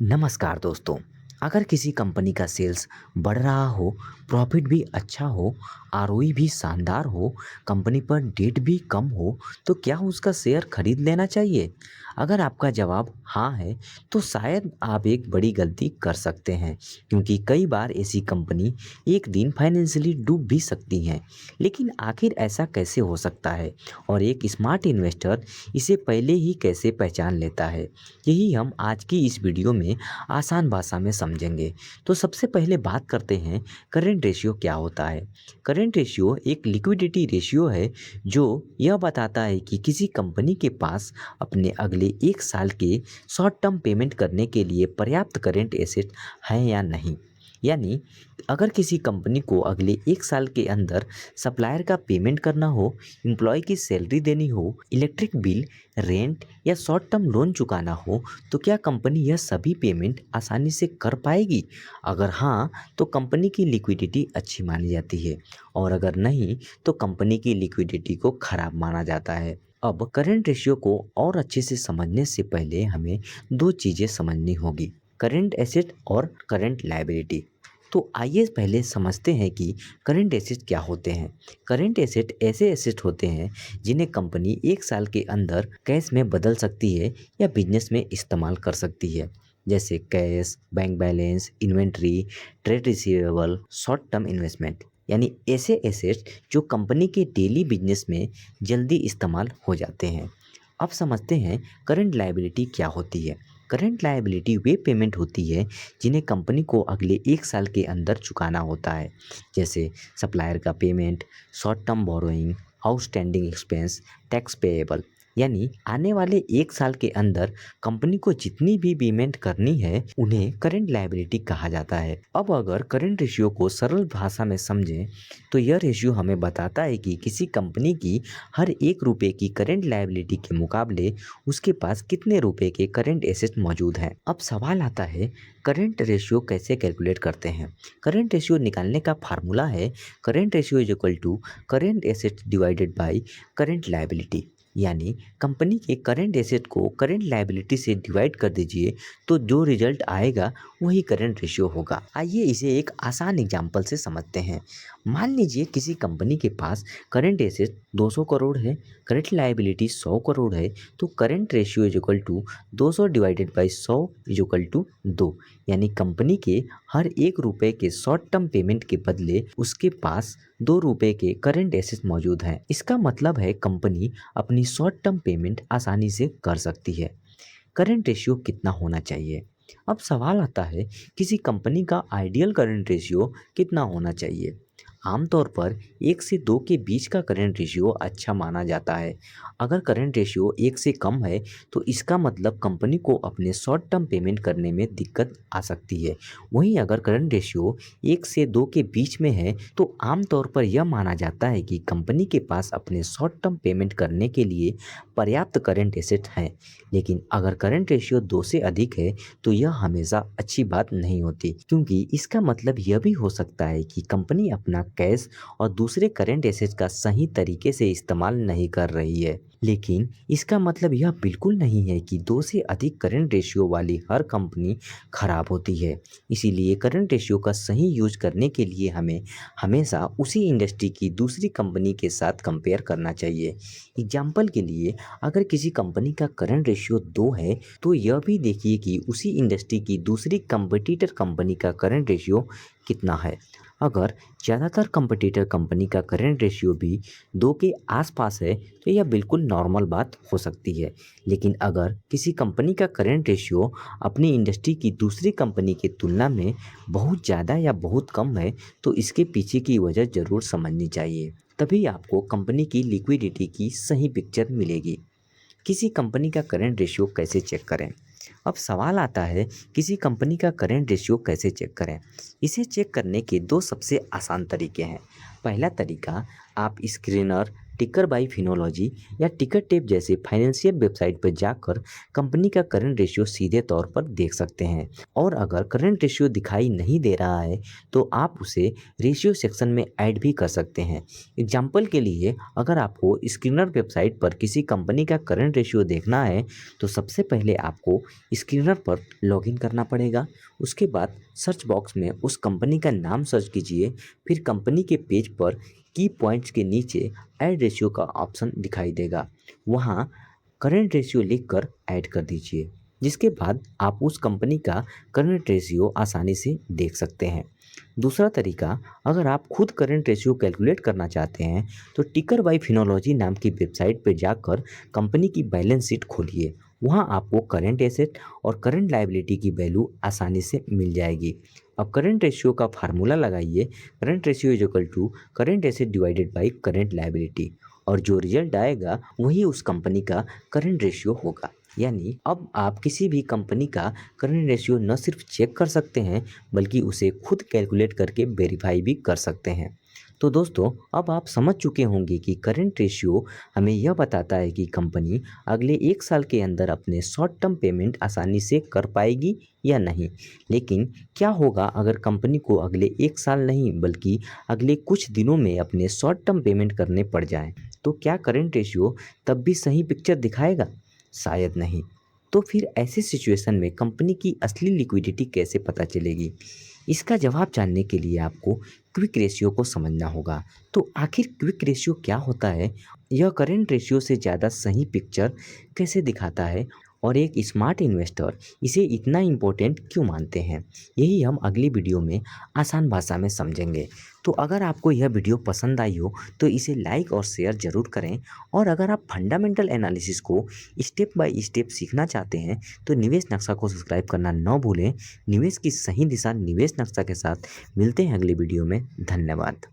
नमस्कार दोस्तों। अगर किसी कंपनी का सेल्स बढ़ रहा हो, प्रॉफिट भी अच्छा हो, आरओई भी शानदार हो, कंपनी पर डेट भी कम हो, तो क्या उसका शेयर खरीद लेना चाहिए? अगर आपका जवाब हाँ है, तो शायद आप एक बड़ी गलती कर सकते हैं, क्योंकि कई बार ऐसी कंपनी एक दिन फाइनेंशियली डूब भी सकती हैं। लेकिन आखिर ऐसा कैसे हो सकता है और एक स्मार्ट इन्वेस्टर इसे पहले ही कैसे पहचान लेता है? यही हम आज की इस वीडियो में आसान भाषा में समझेंगे। तो सबसे पहले बात करते हैं करंट रेशियो क्या होता है। करंट रेशियो एक लिक्विडिटी रेशियो है जो यह बताता है कि किसी कंपनी के पास अपने अगले एक साल के शॉर्ट टर्म पेमेंट करने के लिए पर्याप्त करंट एसेट हैं या नहीं। यानी अगर किसी कंपनी को अगले एक साल के अंदर सप्लायर का पेमेंट करना हो, एम्प्लॉय की सैलरी देनी हो, इलेक्ट्रिक बिल, रेंट या शॉर्ट टर्म लोन चुकाना हो, तो क्या कंपनी यह सभी पेमेंट आसानी से कर पाएगी? अगर हाँ, तो कंपनी की लिक्विडिटी अच्छी मानी जाती है, और अगर नहीं, तो कंपनी की लिक्विडिटी को खराब माना जाता है। अब करंट रेशियो को और अच्छे से समझने से पहले हमें दो चीज़ें समझनी होगी, करंट एसेट और करंट लायबिलिटी। तो आइए पहले समझते हैं कि करंट एसेट क्या होते हैं। करंट एसेट ऐसे एसेट होते हैं जिन्हें कंपनी एक साल के अंदर कैश में बदल सकती है या बिजनेस में इस्तेमाल कर सकती है, जैसे cash, bank balance, inventory, trade receivable, short term investment. यानी ऐसे एसेट जो कंपनी के डेली बिजनेस में जल्दी इस्तेमाल हो जाते हैं। अब समझते हैं करंट लायबिलिटी क्या होती है। करंट लायबिलिटी वे पेमेंट होती है जिन्हें कंपनी को अगले एक साल के अंदर चुकाना होता है, जैसे सप्लायर का payment, short term borrowing, outstanding expense, tax payable. यानी आने वाले एक साल के अंदर कंपनी को जितनी भी पेमेंट करनी है उन्हें करंट लायबिलिटी कहा जाता है। अब अगर करंट रेशियो को सरल भाषा में समझें, तो यह रेशियो हमें बताता है कि किसी कंपनी की हर एक रुपए की करंट लायबिलिटी के मुकाबले उसके पास कितने रुपए के करंट एसेट मौजूद हैं। अब सवाल आता है, करंट रेशियो कैसे कैलकुलेट करते हैं? करंट रेशियो निकालने का फार्मूला है current ratio is equal to current asset divided by current liability. यानी कंपनी के करंट एसेट को करंट लायबिलिटी से डिवाइड कर दीजिए, तो जो रिजल्ट आएगा वही करंट रेशियो होगा। आइए इसे एक आसान एग्जांपल से समझते हैं। मान लीजिए किसी कंपनी के पास करंट एसेट 200 करोड़ है, करंट लायबिलिटी 100 करोड़ है, तो current ratio is equal to 200 divided by 100 is equal to 2। यानी कंपनी के हर एक रुपए के शॉर्ट टर्म पेमेंट के बदले उसके पास 2 रुपए के करंट एसेट मौजूद हैं। इसका मतलब है कंपनी अपनी शॉर्ट टर्म पेमेंट आसानी से कर सकती है। करंट रेशियो कितना होना चाहिए? अब सवाल आता है, किसी कंपनी का आइडियल करंट रेशियो कितना होना चाहिए? आमतौर पर 1 से 2 के बीच का करंट रेशियो अच्छा माना जाता है। अगर करंट रेशियो 1 से कम है, तो इसका मतलब कंपनी को अपने शॉर्ट टर्म पेमेंट करने में दिक्कत आ सकती है। वहीं अगर करंट रेशियो 1 से 2 के बीच में है, तो आमतौर पर यह माना जाता है कि कंपनी के पास अपने शॉर्ट टर्म पेमेंट करने के लिए पर्याप्त करंट एसेट हैं। लेकिन अगर करंट रेशियो 2 से अधिक है, तो यह हमेशा अच्छी बात नहीं होती, क्योंकि इसका मतलब यह भी हो सकता है कि कंपनी अपना कैश और दूसरे करंट एसेट का सही तरीके से इस्तेमाल नहीं कर रही है। लेकिन इसका मतलब यह बिल्कुल नहीं है कि 2 से अधिक करंट रेशियो वाली हर कंपनी खराब होती है। इसीलिए करंट रेशियो का सही यूज करने के लिए हमें हमेशा उसी इंडस्ट्री की दूसरी कंपनी के साथ कंपेयर करना चाहिए। एग्जाम्पल के लिए, अगर किसी कंपनी का करंट रेशियो 2 है, तो यह भी देखिए कि उसी इंडस्ट्री की दूसरी कंपटीटर कंपनी का करंट रेशियो कितना है। अगर ज़्यादातर कंपटीटर कंपनी का करंट रेशियो भी 2 के आसपास है, तो यह बिल्कुल नॉर्मल बात हो सकती है। लेकिन अगर किसी कंपनी का करंट रेशियो अपनी इंडस्ट्री की दूसरी कंपनी की तुलना में बहुत ज़्यादा या बहुत कम है, तो इसके पीछे की वजह ज़रूर समझनी चाहिए। तभी आपको कंपनी की लिक्विडिटी की सही पिक्चर मिलेगी। किसी कंपनी का करंट रेशियो कैसे चेक करें? अब सवाल आता है, किसी कंपनी का करंट रेशियो कैसे चेक करें? इसे चेक करने के दो सबसे आसान तरीके हैं। पहला तरीका, आप स्क्रीनर टिकर बाय फिनोलॉजी या टिकर टेप जैसे फाइनेंशियल वेबसाइट पर जाकर कंपनी का करंट रेशियो सीधे तौर पर देख सकते हैं। और अगर करंट रेशियो दिखाई नहीं दे रहा है तो आप उसे रेशियो सेक्शन में ऐड भी कर सकते हैं। एग्जाम्पल के लिए, अगर आपको स्क्रीनर वेबसाइट पर किसी कंपनी का करंट रेशियो देखना है तो सबसे पहले आपको स्क्रीनर पर लॉगिन करना पड़ेगा। उसके बाद सर्च बॉक्स में उस कंपनी का नाम सर्च कीजिए, फिर कंपनी के पेज पर की पॉइंट्स के नीचे ऐड रेशियो का ऑप्शन दिखाई देगा, वहाँ करंट रेशियो लिखकर ऐड कर दीजिए, जिसके बाद आप उस कंपनी का करंट रेशियो आसानी से देख सकते हैं। दूसरा तरीका, अगर आप खुद करंट रेशियो कैलकुलेट करना चाहते हैं तो टिकर बाय फिनोलॉजी नाम की वेबसाइट पर जाकर कंपनी की बैलेंस शीट खोलिए। वहाँ आपको करंट एसेट और करंट लायबिलिटी की वैल्यू आसानी से मिल जाएगी। अब करंट रेशियो का फार्मूला लगाइए, current ratio is equal to current asset divided by current liability, और जो रिजल्ट आएगा वही उस कंपनी का करंट रेशियो होगा। यानी अब आप किसी भी कंपनी का करंट रेशियो न सिर्फ चेक कर सकते हैं बल्कि उसे खुद कैलकुलेट करके वेरीफाई भी कर सकते हैं। तो दोस्तों, अब आप समझ चुके होंगे कि करंट रेशियो हमें यह बताता है कि कंपनी अगले 1 साल के अंदर अपने शॉर्ट टर्म पेमेंट आसानी से कर पाएगी या नहीं। लेकिन क्या होगा अगर कंपनी को अगले 1 साल नहीं बल्कि अगले कुछ दिनों में अपने शॉर्ट टर्म पेमेंट करने पड़ जाएं? तो क्या करंट रेशियो तब भी सही पिक्चर दिखाएगा? शायद नहीं। तो फिर ऐसी सिचुएशन में कंपनी की असली लिक्विडिटी कैसे पता चलेगी? इसका जवाब जानने के लिए आपको क्विक रेशियो को समझना होगा। तो आखिर क्विक रेशियो क्या होता है? यह करंट रेशियो से ज़्यादा सही पिक्चर कैसे दिखाता है? और एक स्मार्ट इन्वेस्टर इसे इतना इम्पोर्टेंट क्यों मानते हैं? यही हम अगली वीडियो में आसान भाषा में समझेंगे। तो अगर आपको यह वीडियो पसंद आई हो तो इसे लाइक और शेयर ज़रूर करें। और अगर आप फंडामेंटल एनालिसिस को स्टेप बाय स्टेप सीखना चाहते हैं तो निवेश नक्शा को सब्सक्राइब करना न भूलें। निवेश की सही दिशा निवेश नक्शा के साथ मिलते हैं अगली वीडियो में। धन्यवाद।